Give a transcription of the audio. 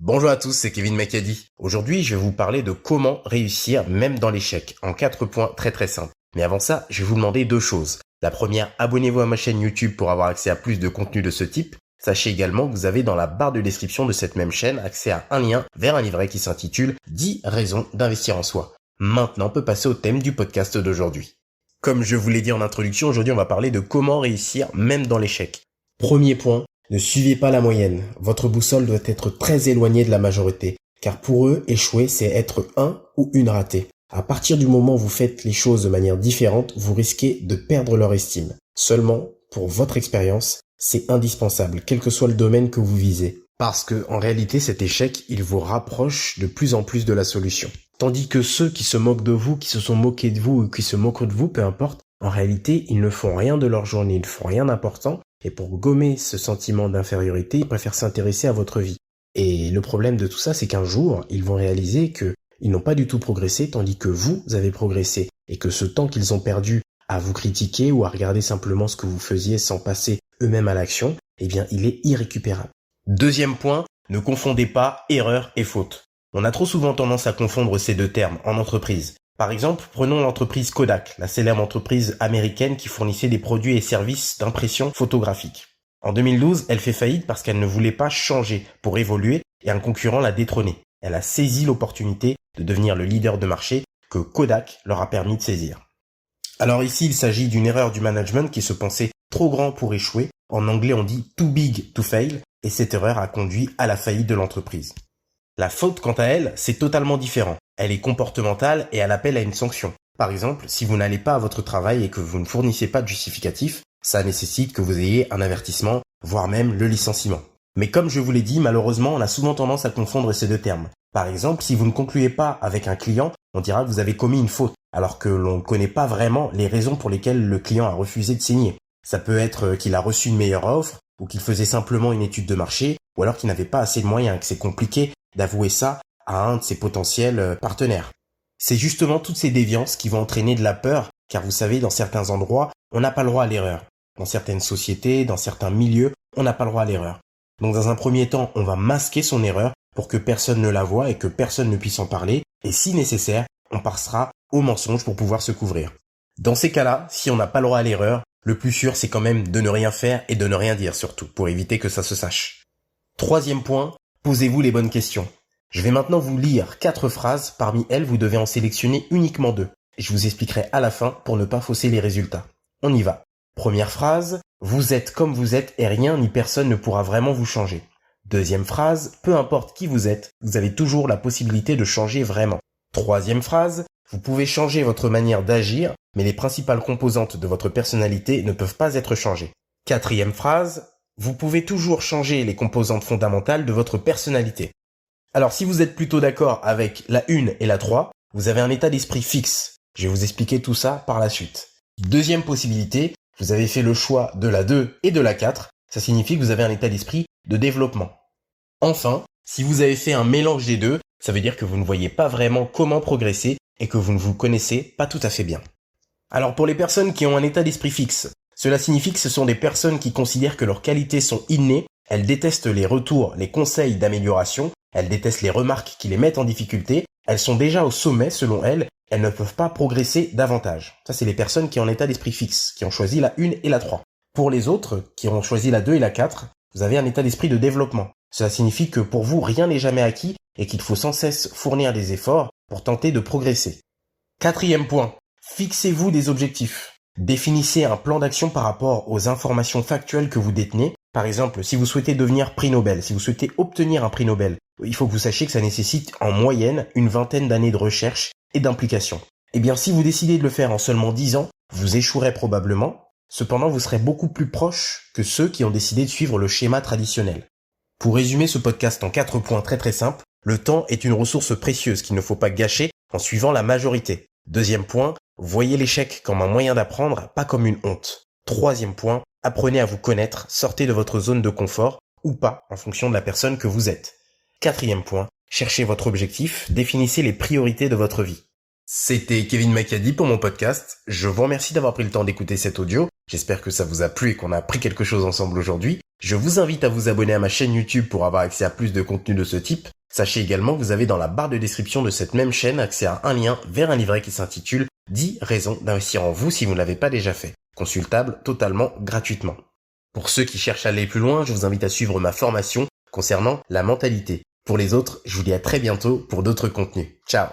Bonjour à tous, c'est Kevin Macadi. Aujourd'hui, je vais vous parler de comment réussir même dans l'échec, en 4 points très simples. Mais avant ça, je vais vous demander 2 choses. La première, abonnez-vous à ma chaîne YouTube pour avoir accès à plus de contenu de ce type. Sachez également que vous avez dans la barre de description de cette même chaîne accès à un lien vers un livret qui s'intitule 10 raisons d'investir en soi. Maintenant, on peut passer au thème du podcast d'aujourd'hui. Comme je vous l'ai dit en introduction, aujourd'hui on va parler de comment réussir même dans l'échec. Premier point, ne suivez pas la moyenne. Votre boussole doit être très éloignée de la majorité, car pour eux, échouer, c'est être un ou une ratée. À partir du moment où vous faites les choses de manière différente, vous risquez de perdre leur estime. Seulement, pour votre expérience, c'est indispensable, quel que soit le domaine que vous visez. Parce que, en réalité, cet échec, il vous rapproche de plus en plus de la solution. Tandis que ceux qui se moquent de vous, qui se sont moqués de vous ou qui se moquent de vous, peu importe, en réalité, ils ne font rien de leur journée, ils ne font rien d'important. Et pour gommer ce sentiment d'infériorité, ils préfèrent s'intéresser à votre vie. Et le problème de tout ça, c'est qu'un jour, ils vont réaliser que ils n'ont pas du tout progressé, tandis que vous avez progressé. Et que ce temps qu'ils ont perdu à vous critiquer ou à regarder simplement ce que vous faisiez sans passer eux-mêmes à l'action, eh bien, il est irrécupérable. Deuxième point, ne confondez pas erreur et faute. On a trop souvent tendance à confondre ces deux termes en entreprise. Par exemple, prenons l'entreprise Kodak, la célèbre entreprise américaine qui fournissait des produits et services d'impression photographique. En 2012, elle fait faillite parce qu'elle ne voulait pas changer pour évoluer et un concurrent l'a détrônée. Elle a saisi l'opportunité de devenir le leader de marché que Kodak leur a permis de saisir. Alors ici, il s'agit d'une erreur du management qui se pensait trop grand pour échouer. En anglais, on dit too big to fail et cette erreur a conduit à la faillite de l'entreprise. La faute, quant à elle, c'est totalement différent. Elle est comportementale et elle appelle à une sanction. Par exemple, si vous n'allez pas à votre travail et que vous ne fournissez pas de justificatif, ça nécessite que vous ayez un avertissement, voire même le licenciement. Mais comme je vous l'ai dit, malheureusement, on a souvent tendance à confondre ces deux termes. Par exemple, si vous ne concluez pas avec un client, on dira que vous avez commis une faute, alors que l'on ne connaît pas vraiment les raisons pour lesquelles le client a refusé de signer. Ça peut être qu'il a reçu une meilleure offre, ou qu'il faisait simplement une étude de marché, ou alors qu'il n'avait pas assez de moyens, que c'est compliqué d'avouer ça à un de ses potentiels partenaires. C'est justement toutes ces déviances qui vont entraîner de la peur, car vous savez, dans certains endroits, on n'a pas le droit à l'erreur. Dans certaines sociétés, dans certains milieux, on n'a pas le droit à l'erreur. Donc dans un premier temps, on va masquer son erreur pour que personne ne la voie et que personne ne puisse en parler, et si nécessaire, on passera au mensonge pour pouvoir se couvrir. Dans ces cas-là, si on n'a pas le droit à l'erreur, le plus sûr c'est quand même de ne rien faire et de ne rien dire surtout, pour éviter que ça se sache. Troisième point, posez-vous les bonnes questions. Je vais maintenant vous lire 4 phrases, parmi elles vous devez en sélectionner uniquement 2. Et je vous expliquerai à la fin pour ne pas fausser les résultats. On y va. Première phrase, vous êtes comme vous êtes et rien ni personne ne pourra vraiment vous changer. Deuxième phrase, peu importe qui vous êtes, vous avez toujours la possibilité de changer vraiment. Troisième phrase, vous pouvez changer votre manière d'agir, mais les principales composantes de votre personnalité ne peuvent pas être changées. Quatrième phrase, vous pouvez toujours changer les composantes fondamentales de votre personnalité. Alors si vous êtes plutôt d'accord avec la 1 et la 3, vous avez un état d'esprit fixe. Je vais vous expliquer tout ça par la suite. Deuxième possibilité, vous avez fait le choix de la 2 et de la 4, ça signifie que vous avez un état d'esprit de développement. Enfin, si vous avez fait un mélange des deux, ça veut dire que vous ne voyez pas vraiment comment progresser et que vous ne vous connaissez pas tout à fait bien. Alors pour les personnes qui ont un état d'esprit fixe, cela signifie que ce sont des personnes qui considèrent que leurs qualités sont innées, elles détestent les retours, les conseils d'amélioration, elles détestent les remarques qui les mettent en difficulté, elles sont déjà au sommet selon elles ne peuvent pas progresser davantage. Ça c'est les personnes qui ont un état d'esprit fixe, qui ont choisi la 1 et la 3. Pour les autres, qui ont choisi la 2 et la 4, vous avez un état d'esprit de développement. Cela signifie que pour vous, rien n'est jamais acquis et qu'il faut sans cesse fournir des efforts pour tenter de progresser. Quatrième point, fixez-vous des objectifs. Définissez un plan d'action par rapport aux informations factuelles que vous détenez. Par exemple, si vous souhaitez devenir prix Nobel, si vous souhaitez obtenir un prix Nobel, il faut que vous sachiez que ça nécessite en moyenne une 20aine d'années de recherche et d'implication. Eh bien, si vous décidez de le faire en seulement 10 ans, vous échouerez probablement. Cependant, vous serez beaucoup plus proche que ceux qui ont décidé de suivre le schéma traditionnel. Pour résumer ce podcast en 4 points très simples, le temps est une ressource précieuse qu'il ne faut pas gâcher en suivant la majorité. Deuxième point, voyez l'échec comme un moyen d'apprendre, pas comme une honte. Troisième point, apprenez à vous connaître, sortez de votre zone de confort ou pas en fonction de la personne que vous êtes. Quatrième point, cherchez votre objectif, définissez les priorités de votre vie. C'était Kevin Macadi pour mon podcast. Je vous remercie d'avoir pris le temps d'écouter cet audio. J'espère que ça vous a plu et qu'on a appris quelque chose ensemble aujourd'hui. Je vous invite à vous abonner à ma chaîne YouTube pour avoir accès à plus de contenu de ce type. Sachez également que vous avez dans la barre de description de cette même chaîne accès à un lien vers un livret qui s'intitule 10 raisons d'investir en vous si vous ne l'avez pas déjà fait, consultable totalement gratuitement. Pour ceux qui cherchent à aller plus loin, je vous invite à suivre ma formation concernant la mentalité. Pour les autres, je vous dis à très bientôt pour d'autres contenus. Ciao!